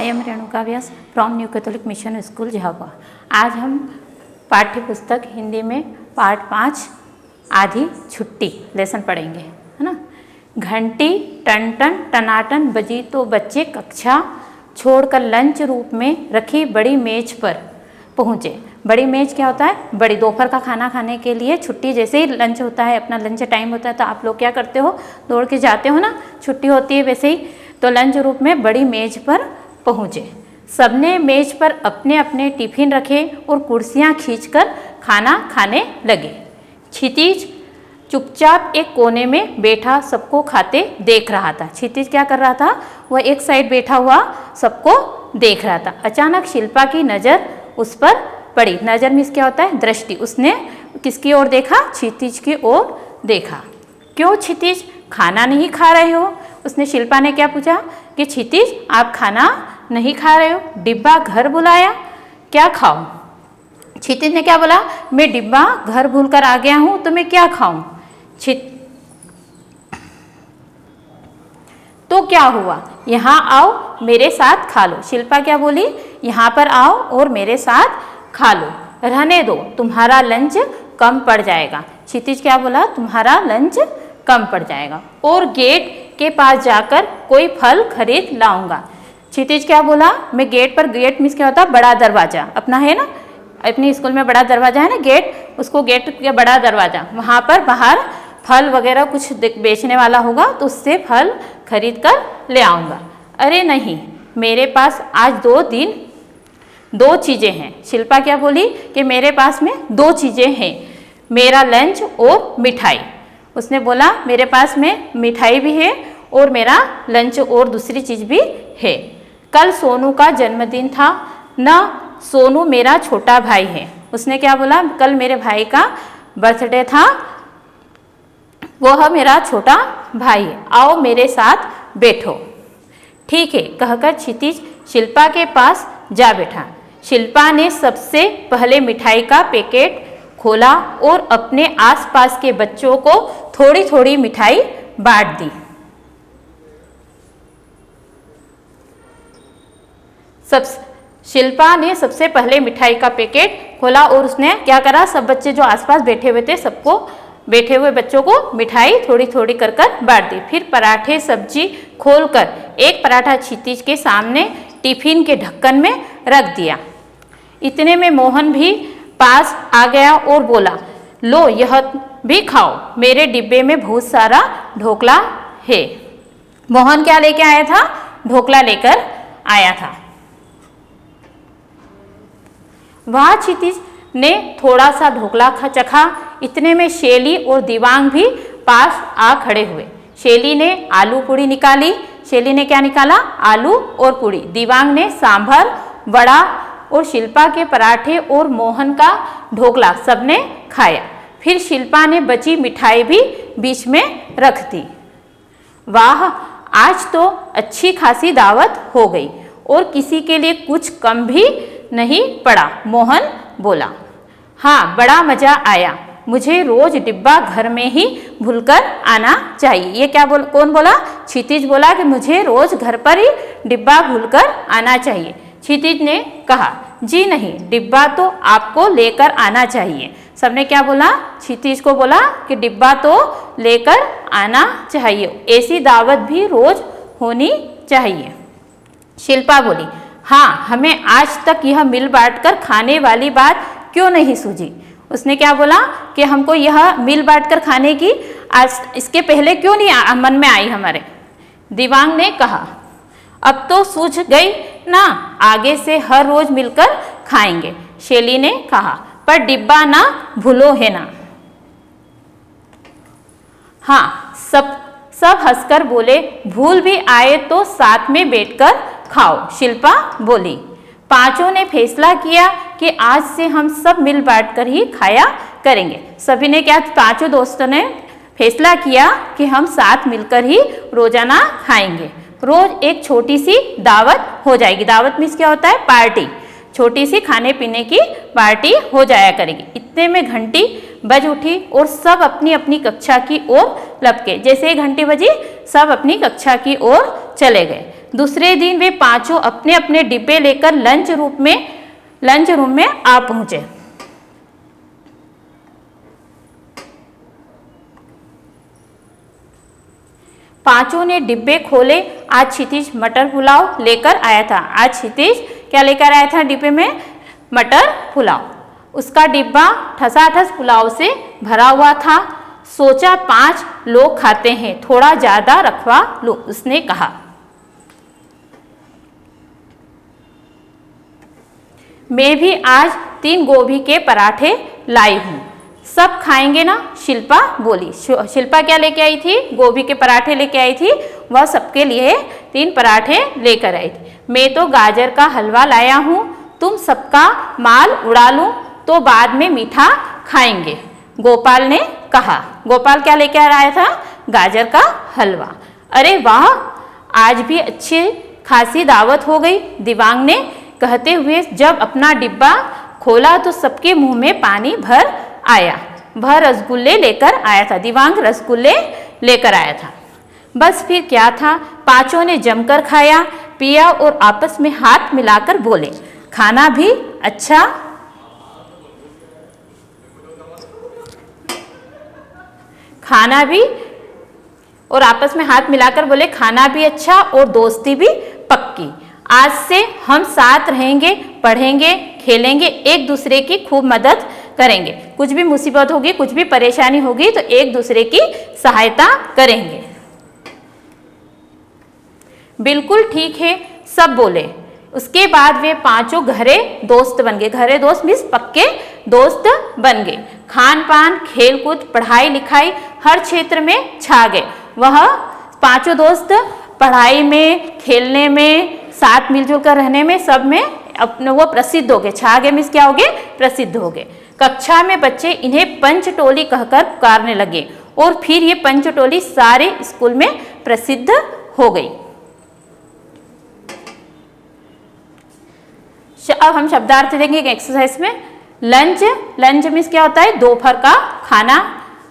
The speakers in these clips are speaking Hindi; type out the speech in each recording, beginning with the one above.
I am Renuka Vyas from new Catholic mission school Jhabua. आज हम पाठ्य पुस्तक हिंदी में पार्ट 5 आधी छुट्टी लेसन पढ़ेंगे, है ना। घंटी टन टन टनाटन बजी तो बच्चे कक्षा छोड़कर लंच रूप में रखी बड़ी मेज पर पहुँचे। बड़ी मेज क्या होता है? बड़ी दोपहर का खाना खाने के लिए छुट्टी जैसे ही लंच होता है, अपना लंच टाइम होता है तो आप लोग क्या करते हो, दौड़ के जाते हो ना, छुट्टी होती है वैसे ही। तो लंच रूप में बड़ी मेज पर पहुँचे। सबने मेज पर अपने अपने टिफिन रखे और कुर्सियाँ खींचकर खाना खाने लगे। क्षितिज चुपचाप एक कोने में बैठा सबको खाते देख रहा था। क्षितिज क्या कर रहा था? वह एक साइड बैठा हुआ सबको देख रहा था। अचानक शिल्पा की नज़र उस पर पड़ी। नज़र मीन्स क्या होता है? दृष्टि। उसने किसकी ओर देखा? क्षितिज की ओर देखा। क्यों क्षितिज, खाना नहीं खा रहे हो? उसने शिल्पा ने क्या पूछा कि क्षितिज आप खाना नहीं खा रहे हो? डिब्बा घर बुलाया, क्या खाऊं? क्षितिज ने क्या बोला? मैं डिब्बा घर भूलकर आ गया हूं तो मैं क्या खाऊं? तो क्या हुआ, यहाँ आओ मेरे साथ खा लो। शिल्पा क्या बोली? यहाँ पर आओ और मेरे साथ खा लो। रहने दो, तुम्हारा लंच कम पड़ जाएगा। क्षितिज क्या बोला? तुम्हारा लंच कम पड़ जाएगा। और गेट के पास जाकर कोई फल खरीद लाऊंगा। क्षितिज क्या बोला? मैं गेट पर, गेट मीन्स क्या होता है? बड़ा दरवाजा अपना है ना, अपनी स्कूल में बड़ा दरवाजा है ना गेट, उसको गेट का बड़ा दरवाजा, वहाँ पर बाहर फल वगैरह कुछ बेचने वाला होगा तो उससे फल खरीद कर ले आऊँगा। अरे नहीं, मेरे पास आज दो चीज़ें हैं। शिल्पा क्या बोली कि मेरे पास में 2 चीज़ें हैं, मेरा लंच और मिठाई। उसने बोला मेरे पास में मिठाई भी है और मेरा लंच और दूसरी चीज़ भी है। कल सोनू का जन्मदिन था ना, सोनू मेरा छोटा भाई है। उसने क्या बोला? कल मेरे भाई का बर्थडे था, वह मेरा छोटा भाई है, आओ मेरे साथ बैठो। ठीक है कहकर क्षितिज शिल्पा के पास जा बैठा। शिल्पा ने सबसे पहले मिठाई का पैकेट खोला और अपने आसपास के बच्चों को थोड़ी थोड़ी मिठाई बांट दी। शिल्पा ने सबसे पहले मिठाई का पैकेट खोला और उसने क्या करा? सब बच्चे जो आसपास बैठे हुए थे, सबको, बैठे हुए बच्चों को मिठाई थोड़ी थोड़ी कर बांट दी। फिर पराठे सब्जी खोलकर एक पराठा क्षितिज के सामने टिफिन के ढक्कन में रख दिया। इतने में मोहन भी पास आ गया और बोला, लो यह भी खाओ, मेरे डिब्बे में बहुत सारा ढोकला है। मोहन क्या लेके आया था? ढोकला लेकर आया था। वहाँ क्षितिज ने थोड़ा सा ढोकला चखा। इतने में शैली और दिवांग भी पास आ खड़े हुए। शैली ने आलू पूड़ी निकाली। शैली ने क्या निकाला? आलू और पूड़ी। दिवांग ने सांभर, वड़ा और शिल्पा के पराठे और मोहन का ढोकला सबने खाया। फिर शिल्पा ने बची मिठाई भी बीच में रख दी। वाह, आज तो अच्छी खासी दावत हो गई और किसी के लिए कुछ कम भी नहीं पड़ा, मोहन बोला। हाँ, बड़ा मजा आया, मुझे रोज डिब्बा घर में ही भूलकर आना चाहिए। ये क्या कौन बोला? क्षितिज बोला कि मुझे रोज घर पर ही डिब्बा भूलकर आना चाहिए। क्षितिज ने कहा, जी नहीं, डिब्बा तो आपको लेकर आना चाहिए। सबने क्या बोला? क्षितिज को बोला कि डिब्बा तो लेकर आना चाहिए, ऐसी दावत भी रोज होनी चाहिए। शिल्पा बोली, हाँ, हमें आज तक यह मिल बांटकर खाने वाली बात क्यों नहीं सूझी? उसने क्या बोला कि हमको यह मिल बांटकर खाने की आज इसके पहले क्यों नहीं मन में आई हमारे? दिवांग ने कहा, अब तो सूझ गई ना, आगे से हर रोज मिलकर खाएंगे। शैली ने कहा, पर डिब्बा ना भूलो है ना। हाँ, सब हंसकर बोले, भूल भी आए तो साथ में बैठकर खाओ। शिल्पा बोली। पांचों ने फैसला किया कि आज से हम सब मिल बांटकर ही खाया करेंगे। सभी ने क्या, पांचों दोस्तों ने फैसला किया कि हम साथ मिलकर ही रोजाना खाएंगे। रोज एक छोटी सी दावत हो जाएगी। दावत मीन्स क्या होता है? पार्टी। छोटी सी खाने पीने की पार्टी हो जाया करेगी। इतने में घंटी बज उठी और सब अपनी अपनी कक्षा की ओर लपके। जैसे ही घंटी बजी सब अपनी कक्षा की ओर चले गए। दूसरे दिन वे पांचों अपने अपने डिब्बे लेकर लंच रूम में आ पहुंचे। पांचों ने डिब्बे खोले। आज क्षितिज मटर पुलाव लेकर आया था। आज क्षितिज क्या लेकर आया था डिब्बे में? मटर पुलाव। उसका डिब्बा ठसाठस पुलाव से भरा हुआ था। सोचा 5 लोग खाते हैं, थोड़ा ज्यादा रखवा लो, उसने कहा। मैं भी आज 3 गोभी के पराठे लाई हूँ, सब खाएंगे ना? शिल्पा बोली। शिल्पा क्या लेके आई थी? गोभी के पराठे लेके आई थी। वह सबके लिए 3 पराठे लेकर आई थी। मैं तो गाजर का हलवा लाया हूँ, तुम सबका माल उड़ा लूं तो बाद में मीठा खाएंगे, गोपाल ने कहा। गोपाल क्या लेकर आया था? गाजर का हलवा। अरे वाह, आज भी अच्छी खासी दावत हो गई, दिवांग ने कहते हुए जब अपना डिब्बा खोला तो सबके मुंह में पानी भर आया। वह रसगुल्ले लेकर आया था। दिवांग रसगुल्ले लेकर आया था। बस फिर क्या था, पांचों ने जमकर खाया पिया और आपस में हाथ मिलाकर बोले, खाना भी अच्छा और आपस में हाथ मिलाकर बोले, खाना भी अच्छा और दोस्ती भी पक्की। आज से हम साथ रहेंगे, पढ़ेंगे, खेलेंगे, एक दूसरे की खूब मदद करेंगे। कुछ भी मुसीबत होगी, कुछ भी परेशानी होगी तो एक दूसरे की सहायता करेंगे। बिल्कुल ठीक है, सब बोले। उसके बाद वे पांचों गहरे दोस्त बन गए। गहरे दोस्त मीन्स पक्के दोस्त बन गए। खान पान, खेलकूद, पढ़ाई लिखाई हर क्षेत्र में छा गए। वह पांचों दोस्त पढ़ाई में, खेलने में, साथ मिलजुल कर रहने में, सब में अपने वो प्रसिद्ध हो गए। छा गए मीन्स क्या हो गए? प्रसिद्ध हो गए। कक्षा में बच्चे इन्हें पंचटोली कहकर पुकारने लगे और फिर ये पंचटोली सारे स्कूल में प्रसिद्ध हो गई। अब हम शब्दार्थ देंगे एक्सरसाइज में। लंच, लंच मीन्स क्या होता है? दोपहर का खाना।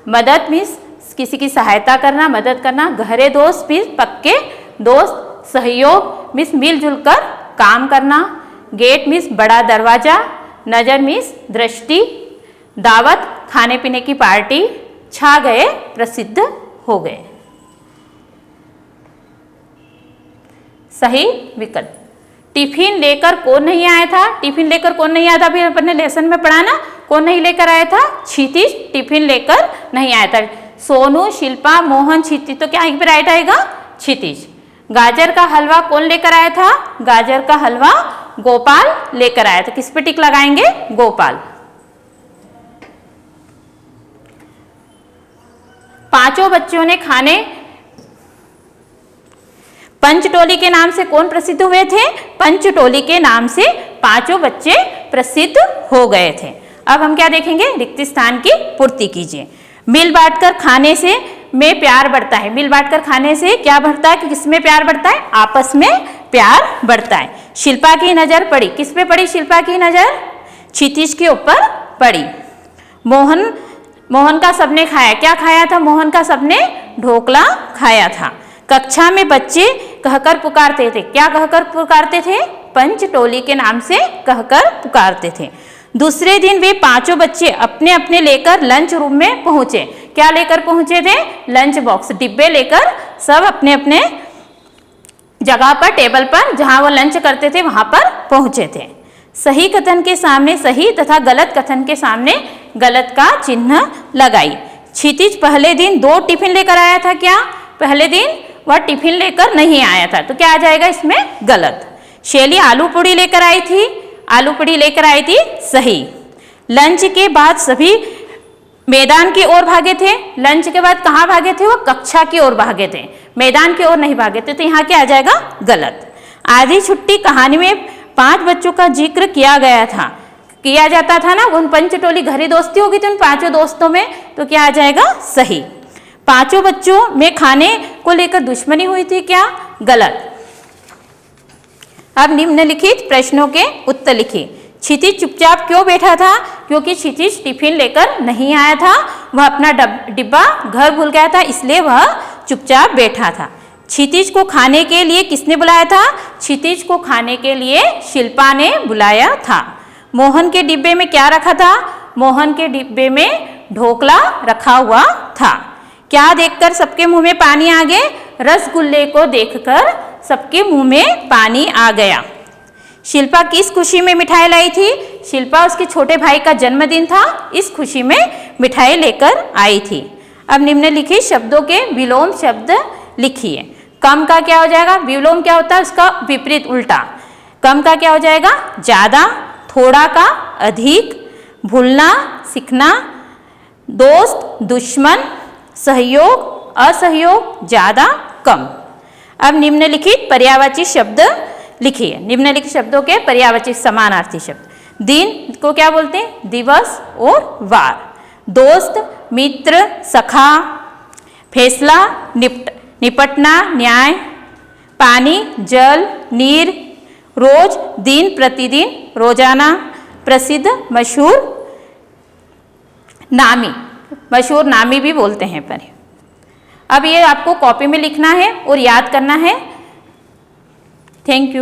मदद मीन्स किसी की सहायता करना, मदद करना। गहरे दोस्त मीन्स पक्के दोस्त। सहयोग मीन्स मिलजुल कर काम करना। गेट मीन्स बड़ा दरवाजा। नजर मीन्स दृष्टि। दावत खाने पीने की पार्टी। छा गए प्रसिद्ध हो गए। सही विकल्प। टिफिन लेकर कौन नहीं आया था? टिफिन लेकर कौन नहीं आया था? अभी अपने लेसन में पढ़ा ना, कौन नहीं लेकर आया था? क्षितिज टिफिन लेकर नहीं आया था। सोनू, शिल्पा, मोहन, क्षितिज, तो क्या पर राइट आएगा? क्षितिज। गाजर का हलवा कौन लेकर आया था? गाजर का हलवा गोपाल लेकर आया था। किस पे टिक लगाएंगे? गोपाल। पांचों बच्चों ने खाने पंचटोली के नाम से कौन प्रसिद्ध हुए थे? पंचटोली के नाम से पांचों बच्चे प्रसिद्ध हो गए थे। अब हम क्या देखेंगे? रिक्त स्थान की पूर्ति कीजिए। मिल बांटकर खाने से में प्यार बढ़ता है। मिल बांटकर खाने से क्या बढ़ता है? कि किसमें प्यार बढ़ता है? आपस में प्यार बढ़ता है। शिल्पा की नजर पड़ी। किस पे पड़ी शिल्पा की नजर? क्षितिज के ऊपर पड़ी। मोहन का सबने खाया। क्या खाया था? मोहन का सबने ढोकला खाया था। कक्षा में बच्चे कहकर पुकारते थे। क्या कहकर पुकारते थे? पंचटोली के नाम से कहकर पुकारते थे। दूसरे दिन वे पांचों बच्चे अपने अपने लेकर लंच रूम में पहुंचे। क्या लेकर पहुंचे थे? लंच बॉक्स, डिब्बे लेकर सब अपने अपने जगह पर, टेबल पर जहां वो लंच करते थे वहां पर पहुंचे थे। सही कथन के सामने सही तथा गलत कथन के सामने गलत का चिन्ह लगाई। क्षितिज पहले दिन 2 टिफिन लेकर आया था। क्या? पहले दिन वह टिफिन लेकर नहीं आया था, तो क्या आ जाएगा इसमें? गलत। शैली आलू पूड़ी लेकर आई थी। आलू पूड़ी लेकर आई थी, सही। लंच के बाद सभी मैदान की ओर भागे थे। लंच के बाद कहाँ भागे थे? वो कक्षा की ओर भागे थे, मैदान की ओर नहीं भागे थे, तो यहाँ क्या आ जाएगा? गलत। आधी छुट्टी कहानी में 5 बच्चों का जिक्र किया गया था, किया जाता था ना। उन पंचटोली घरी दोस्ती होगी थी उन 5 दोस्तों में, तो क्या आ जाएगा? सही। 5 बच्चों में खाने को लेकर दुश्मनी हुई थी। क्या? गलत। अब निम्नलिखित प्रश्नों के उत्तर लिखिए। क्षितिज चुपचाप क्यों बैठा था? क्योंकि क्षितिज टिफिन लेकर नहीं आया था। वह अपना डिब्बा घर भूल गया था, इसलिए वह चुपचाप बैठा था। क्षितिज को खाने के लिए किसने बुलाया था? क्षितिज को खाने के लिए शिल्पा ने बुलाया था। मोहन के डिब्बे में क्या रखा था? मोहन के डिब्बे में ढोकला रखा हुआ था। क्या देखकर सबके मुंह में पानी आ गए? रसगुल्ले को देखकर सबके मुंह में पानी आ गया। शिल्पा किस खुशी में मिठाई लाई थी? शिल्पा उसके छोटे भाई का जन्मदिन था, इस खुशी में मिठाई लेकर आई थी। अब निम्नलिखित शब्दों के विलोम शब्द लिखिए। कम का क्या हो जाएगा? विलोम क्या होता है? उसका विपरीत, उल्टा। कम का क्या हो जाएगा? ज्यादा। थोड़ा का अधिक। भूलना सीखना। दोस्त दुश्मन। सहयोग असहयोग, ज्यादा कम। अब निम्नलिखित पर्यायवाची शब्द लिखिए। निम्नलिखित शब्दों के पर्यायवाची समानार्थी शब्द। दिन को क्या बोलते हैं? दिवस और वार। दोस्त मित्र सखा। फैसला निपटना न्याय। पानी जल नीर। रोज दिन प्रतिदिन रोजाना। प्रसिद्ध मशहूर नामी। मशहूर नामी भी बोलते हैं पर। अब ये आपको कॉपी में लिखना है और याद करना है। Thank you.